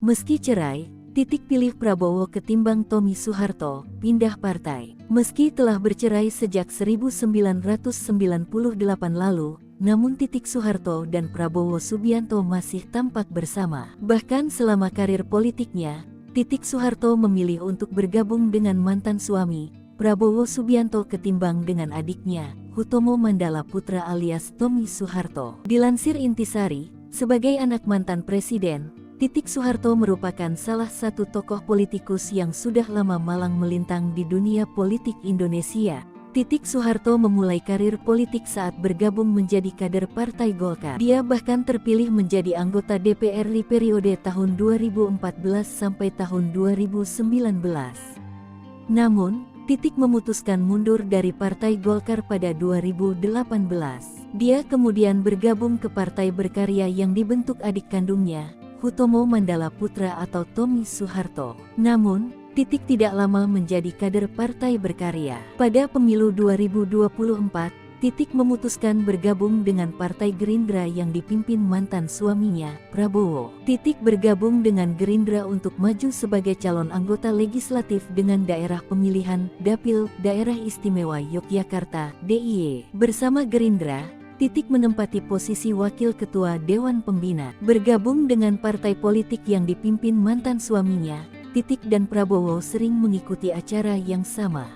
Meski cerai, Titik pilih Prabowo ketimbang Tommy Soeharto, pindah partai. Meski telah bercerai sejak 1998 lalu, namun Titik Soeharto dan Prabowo Subianto masih tampak bersama. Bahkan selama karir politiknya, Titik Soeharto memilih untuk bergabung dengan mantan suami, Prabowo Subianto ketimbang dengan adiknya, Hutomo Mandala Putra alias Tommy Soeharto. Dilansir Intisari, sebagai anak mantan presiden, Titik Soeharto merupakan salah satu tokoh politikus yang sudah lama malang melintang di dunia politik Indonesia. Titik Soeharto memulai karir politik saat bergabung menjadi kader Partai Golkar. Dia bahkan terpilih menjadi anggota DPR di periode tahun 2014 sampai tahun 2019. Namun, Titik memutuskan mundur dari Partai Golkar pada 2018. Dia kemudian bergabung ke Partai Berkarya yang dibentuk adik kandungnya, Hutomo Mandala Putra atau Tommy Soeharto. Namun, Titik tidak lama menjadi kader Partai Berkarya. Pada pemilu 2024, Titik memutuskan bergabung dengan Partai Gerindra yang dipimpin mantan suaminya, Prabowo. Titik bergabung dengan Gerindra untuk maju sebagai calon anggota legislatif dengan daerah pemilihan Dapil Daerah Istimewa Yogyakarta (DIY). Bersama Gerindra, Titik menempati posisi Wakil Ketua Dewan Pembina. Bergabung dengan partai politik yang dipimpin mantan suaminya, Titik dan Prabowo sering mengikuti acara yang sama.